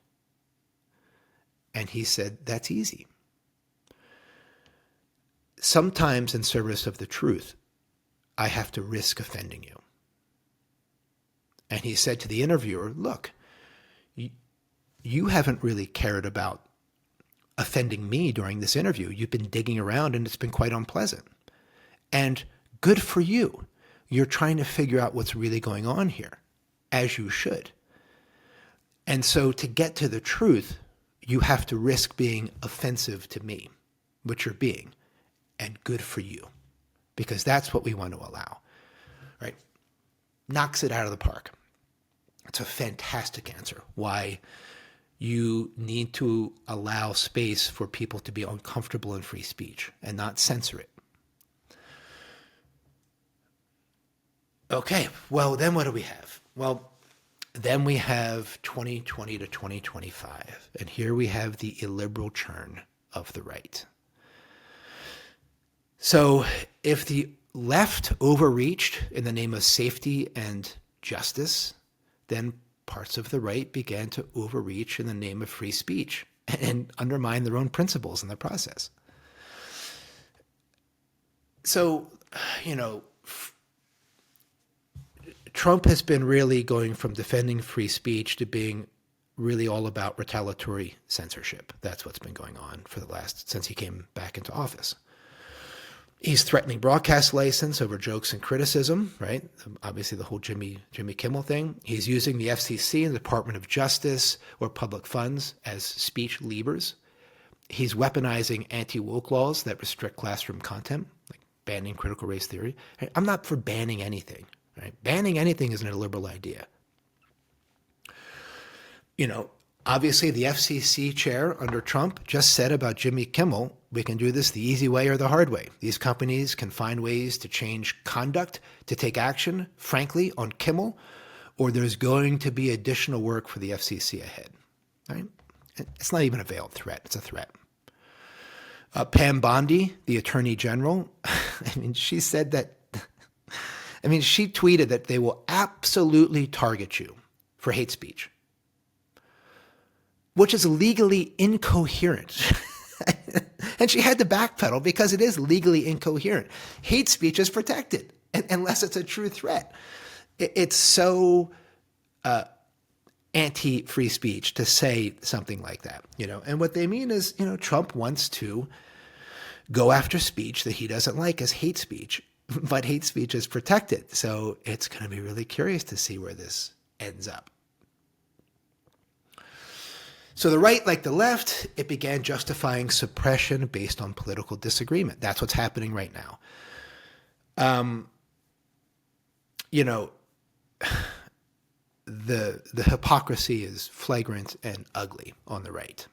S1: And he said, that's easy. Sometimes in service of the truth, I have to risk offending you. And he said to the interviewer, look, you haven't really cared about offending me during this interview. You've been digging around and it's been quite unpleasant. And good for you. You're trying to figure out what's really going on here, as you should. And so to get to the truth, you have to risk being offensive to me, which you're being, and good for you, because that's what we want to allow, right? Knocks it out of the park. It's a fantastic answer. Why you need to allow space for people to be uncomfortable in free speech and not censor it. Okay, well, then what do we have? Well, then we have 2020 to 2025, and here we have the illiberal churn of the right. So if the left overreached in the name of safety and justice, then parts of the right began to overreach in the name of free speech and undermine their own principles in the process. So, Trump has been really going from defending free speech to being really all about retaliatory censorship. That's what's been going on for since he came back into office. He's threatening broadcast license over jokes and criticism, right? Obviously the whole Jimmy Kimmel thing. He's using the FCC and the Department of Justice or public funds as speech levers. He's weaponizing anti-woke laws that restrict classroom content, like banning critical race theory. I'm not for banning anything, right? Banning anything is an illiberal idea. Obviously the FCC chair under Trump just said about Jimmy Kimmel, we can do this the easy way or the hard way. These companies can find ways to change conduct, to take action, frankly, on Kimmel, or there's going to be additional work for the FCC ahead, right? It's not even a veiled threat. It's a threat. Pam Bondi, the Attorney General, she said that, she tweeted that they will absolutely target you for hate speech, which is legally incoherent. And she had to backpedal because it is legally incoherent. Hate speech is protected unless it's a true threat. It's so anti-free speech to say something like that, And what they mean is, Trump wants to go after speech that he doesn't like as hate speech, but hate speech is protected. So it's going to be really curious to see where this ends up. So the right, like the left, it began justifying suppression based on political disagreement. That's what's happening right now. The hypocrisy is flagrant and ugly on the right.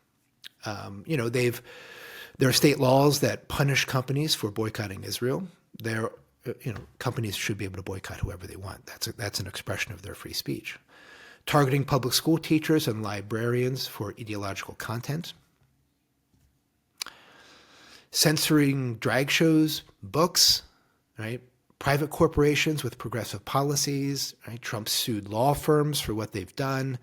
S1: There are state laws that punish companies for boycotting Israel. Companies should be able to boycott whoever they want. That's an expression of their free speech. Targeting public school teachers and librarians for ideological content. Censoring drag shows, books, right? Private corporations with progressive policies, right? Trump sued law firms for what they've done.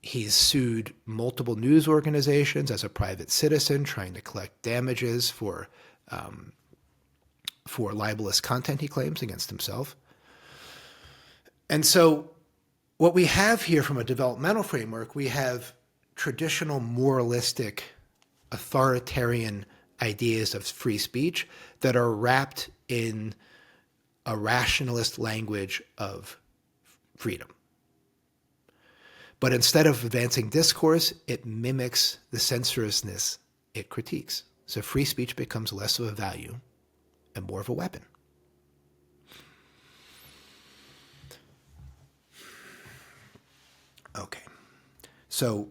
S1: He's sued multiple news organizations as a private citizen, trying to collect damages for libelous content he claims against himself. And so what we have here from a developmental framework, we have traditional moralistic, authoritarian ideas of free speech that are wrapped in a rationalist language of freedom. But instead of advancing discourse, it mimics the censoriousness it critiques. So free speech becomes less of a value and more of a weapon. Okay, so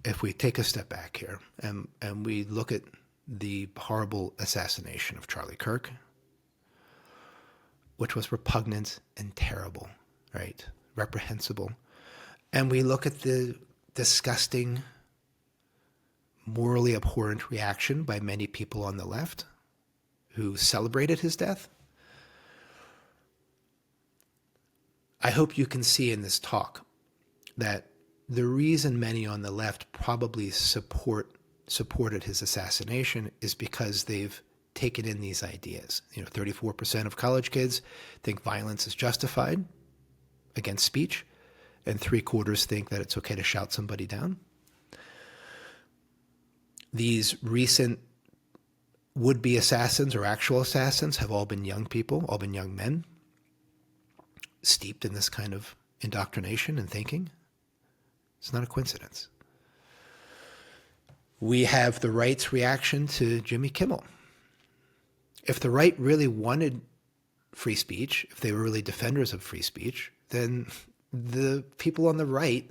S1: if we take a step back here and we look at the horrible assassination of Charlie Kirk, which was repugnant and terrible, right? Reprehensible. And we look at the disgusting, morally abhorrent reaction by many people on the left who celebrated his death. I hope you can see in this talk that the reason many on the left probably supported his assassination is because they've taken in these ideas. 34% of college kids think violence is justified against speech, and 3/4 think that it's okay to shout somebody down. These recent would-be assassins or actual assassins have all been young people, all been young men, steeped in this kind of indoctrination and thinking. It's not a coincidence. We have the right's reaction to Jimmy Kimmel. If the right really wanted free speech, if they were really defenders of free speech, then the people on the right,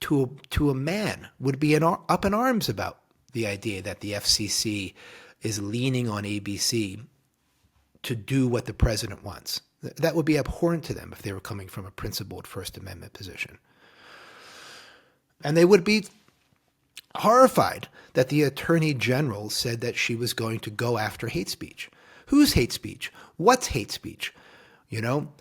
S1: to a man, would be up in arms about the idea that the FCC is leaning on ABC to do what the president wants. That would be abhorrent to them if they were coming from a principled First Amendment position. And they would be horrified that the Attorney General said that she was going to go after hate speech. Whose hate speech? What's hate speech? You know,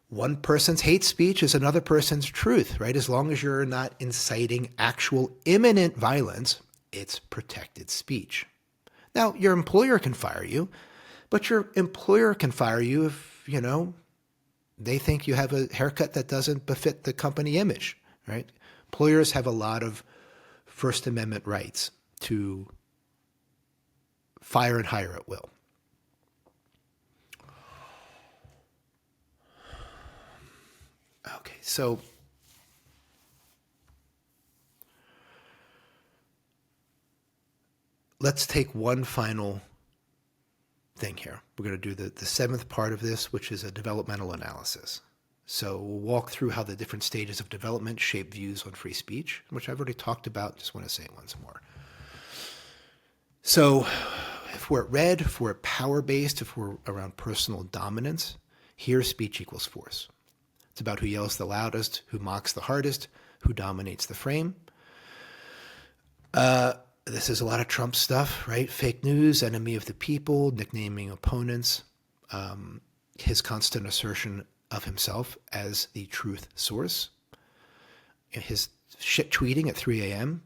S1: one person's hate speech is another person's truth, right? As long as you're not inciting actual imminent violence, it's protected speech. Now, your employer can fire you, but your employer can fire you if, you know, they think you have a haircut that doesn't befit the company image, right? Employers have a lot of First Amendment rights to fire and hire at will. Okay, so let's take one final thing here. We're going to do the seventh part of this, which is a developmental analysis. So we'll walk through how the different stages of development shape views on free speech, which I've already talked about. Just want to say it once more. So if we're at red, if we're power-based, if we're around personal dominance, here speech equals force. It's about who yells the loudest, who mocks the hardest, who dominates the frame. This is a lot of Trump stuff, right? Fake news, enemy of the people, nicknaming opponents, his constant assertion of himself as the truth source, his shit tweeting at 3 a.m.,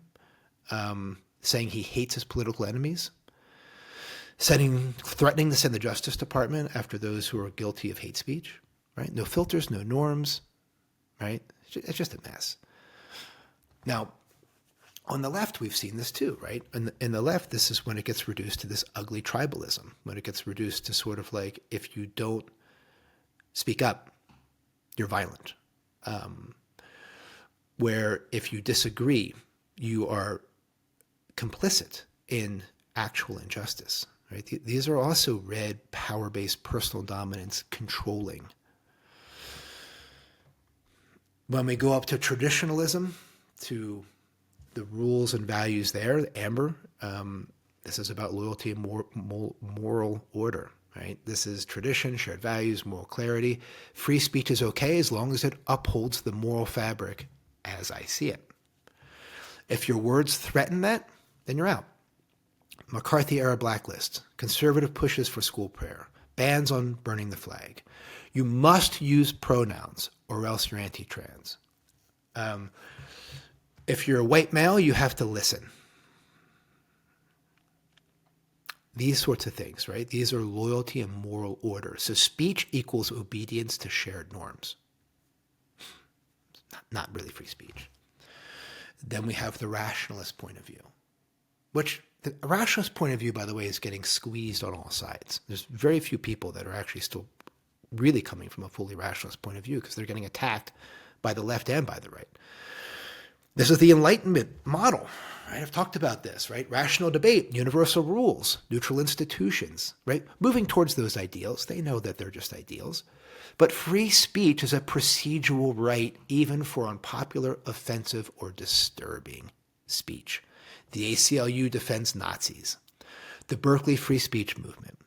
S1: saying he hates his political enemies, threatening to send the Justice Department after those who are guilty of hate speech, right? No filters, no norms, right? It's just a mess. Now, on the left, we've seen this too, right? In the left, this is when it gets reduced to this ugly tribalism, when it gets reduced to sort of like, if you don't speak up, you're violent. Where if you disagree, you are complicit in actual injustice, right? These are also red, power-based, personal dominance, controlling. When we go up to traditionalism, to the rules and values there, the amber, this is about loyalty and moral order, right? This is tradition, shared values, moral clarity. Free speech is okay as long as it upholds the moral fabric as I see it. If your words threaten that, then you're out. McCarthy-era blacklist, conservative pushes for school prayer, bans on burning the flag. You must use pronouns or else you're anti-trans. If you're a white male, you have to listen. These sorts of things, right? These are loyalty and moral order. So speech equals obedience to shared norms. Not really free speech. Then we have the rationalist point of view, which the rationalist point of view, by the way, is getting squeezed on all sides. There's very few people that are actually still really coming from a fully rationalist point of view because they're getting attacked by the left and by the right. This is the Enlightenment model, right? I've talked about this, right? Rational debate, universal rules, neutral institutions, right? Moving towards those ideals. They know that they're just ideals. But free speech is a procedural right even for unpopular, offensive, or disturbing speech. The ACLU defends Nazis. The Berkeley free speech movement.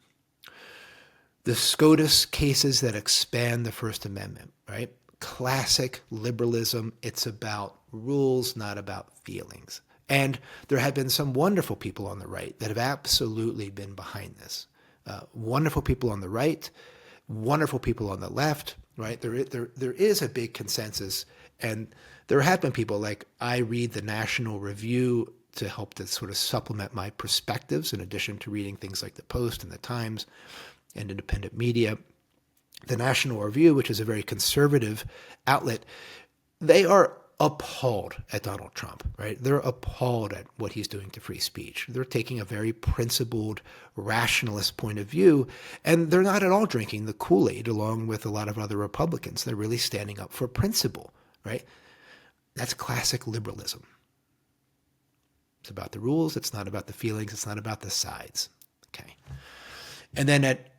S1: The SCOTUS cases that expand the First Amendment, right? Classic liberalism. It's about rules, not about feelings. And there have been some wonderful people on the right that have absolutely been behind this. Wonderful people on the right, wonderful people on the left, right? There is a big consensus. And there have been people like, I read the National Review to help to sort of supplement my perspectives in addition to reading things like the Post and the Times and independent media. The National Review, which is a very conservative outlet, they are appalled at Donald Trump, right? They're appalled at what he's doing to free speech. They're taking a very principled, rationalist point of view, and they're not at all drinking the Kool-Aid along with a lot of other Republicans. They're really standing up for principle, right? That's classic liberalism. It's about the rules. It's not about the feelings. It's not about the sides. Okay. And then at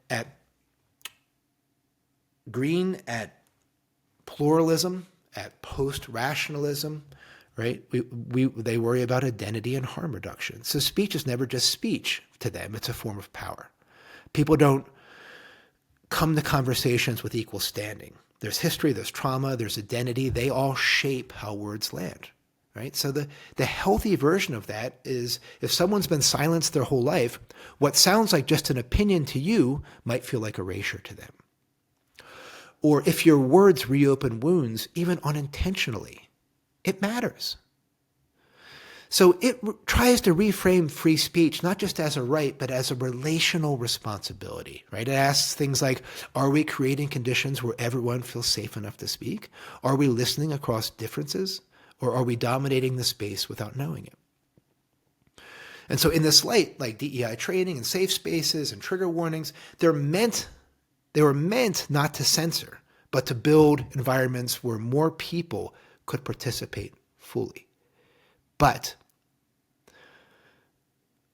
S1: green, at pluralism, at post-rationalism, right? They worry about identity and harm reduction. So speech is never just speech to them. It's a form of power. People don't come to conversations with equal standing. There's history, there's trauma, there's identity. They all shape how words land, right? So the healthy version of that is if someone's been silenced their whole life, what sounds like just an opinion to you might feel like erasure to them. Or if your words reopen wounds, even unintentionally, it matters. So it tries to reframe free speech not just as a right, but as a relational responsibility, right? It asks things like, are we creating conditions where everyone feels safe enough to speak? Are we listening across differences? Or are we dominating the space without knowing it? And so in this light, like DEI training and safe spaces and trigger warnings, they were meant not to censor, but to build environments where more people could participate fully. But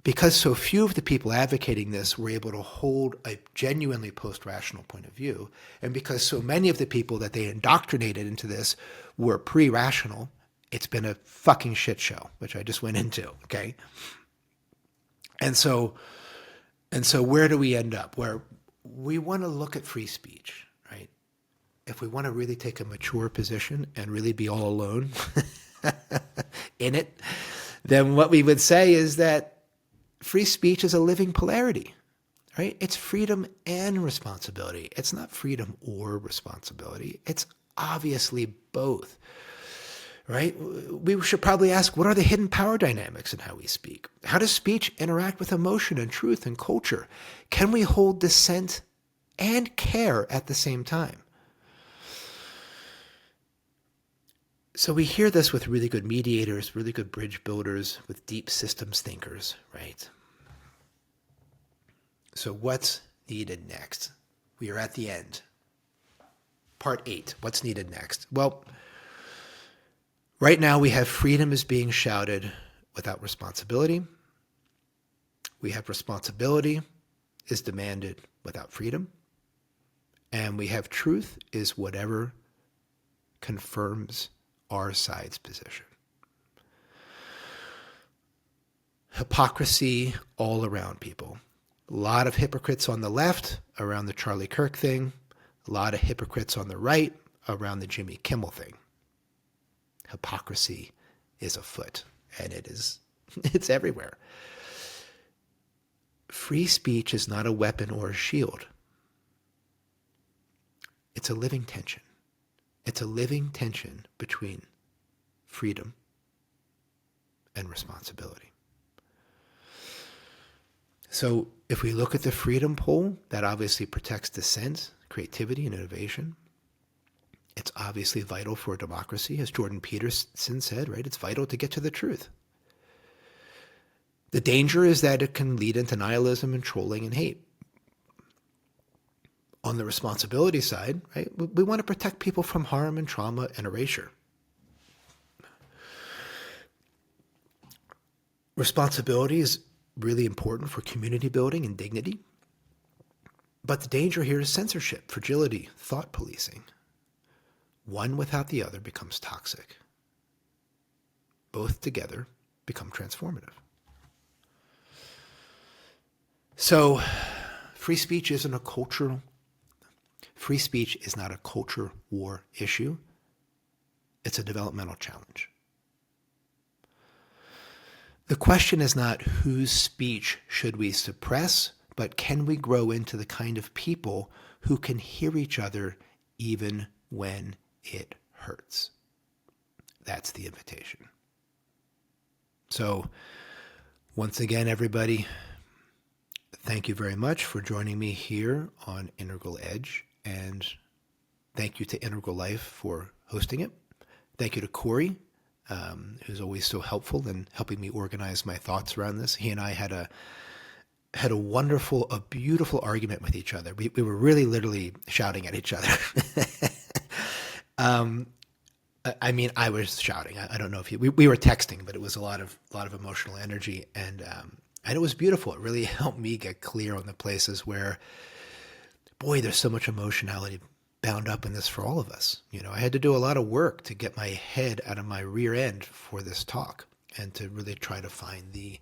S1: because so few of the people advocating this were able to hold a genuinely post-rational point of view, and because so many of the people that they indoctrinated into this were pre-rational, it's been a fucking shit show, which I just went into, okay? And so where do we end up? Where we want to look at free speech, right? If we want to really take a mature position and really be all alone in it, then what we would say is that free speech is a living polarity, right? It's freedom and responsibility. It's not freedom or responsibility. It's obviously both, right? We should probably ask, what are the hidden power dynamics in how we speak? How does speech interact with emotion and truth and culture? Can we hold dissent and care at the same time? So we hear this with really good mediators, really good bridge builders, with deep systems thinkers, right? So what's needed next? We are at the end. Part 8, what's needed next? Well, right now we have freedom is being shouted without responsibility. We have responsibility is demanded without freedom. And we have truth is whatever confirms our side's position. Hypocrisy all around, people. A lot of hypocrites on the left around the Charlie Kirk thing. A lot of hypocrites on the right around the Jimmy Kimmel thing. Hypocrisy is afoot, and it's everywhere. Free speech is not a weapon or a shield. It's a living tension. It's a living tension between freedom and responsibility. So if we look at the freedom pole, that obviously protects dissent, creativity, and innovation. It's obviously vital for a democracy, as Jordan Peterson said, right? It's vital to get to the truth. The danger is that it can lead into nihilism and trolling and hate. On the responsibility side, right, we want to protect people from harm and trauma and erasure. Responsibility is really important for community building and dignity. But the danger here is censorship, fragility, thought policing. One without the other becomes toxic. Both together become transformative. So free speech is not a culture war issue. It's a developmental challenge. The question is not whose speech should we suppress, but can we grow into the kind of people who can hear each other even when it hurts? That's the invitation. So once again, everybody, thank you very much for joining me here on Integral Edge, and thank you to Integral Life for hosting it. Thank you to Corey, who's always so helpful in helping me organize my thoughts around this. He and I had a beautiful argument with each other. We were really literally shouting at each other. I mean, I was shouting. I don't know if we were texting, but it was a lot of emotional energy, and it was beautiful. It really helped me get clear on the places where, boy, there's so much emotionality bound up in this for all of us. I had to do a lot of work to get my head out of my rear end for this talk and to really try to find the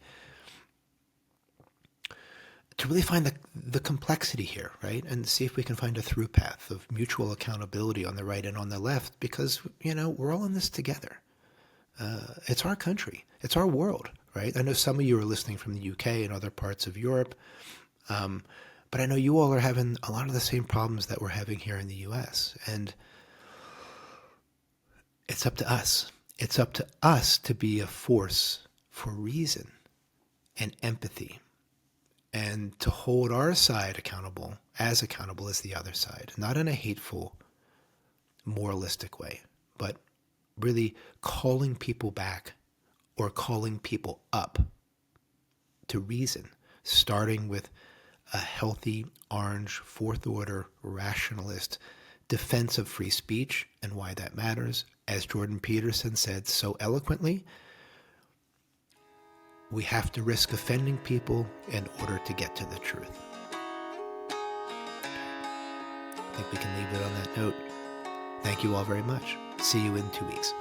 S1: complexity here, right? And see if we can find a through path of mutual accountability on the right and on the left, because, we're all in this together. It's our country. It's our world, right? I know some of you are listening from the UK and other parts of Europe, but I know you all are having a lot of the same problems that we're having here in the US. And it's up to us. It's up to us to be a force for reason and empathy, and to hold our side accountable as the other side, not in a hateful, moralistic way, but really calling people back or calling people up to reason, starting with a healthy, orange, fourth order, rationalist defense of free speech and why that matters. As Jordan Peterson said so eloquently, we have to risk offending people in order to get to the truth. I think we can leave it on that note. Thank you all very much. See you in 2 weeks.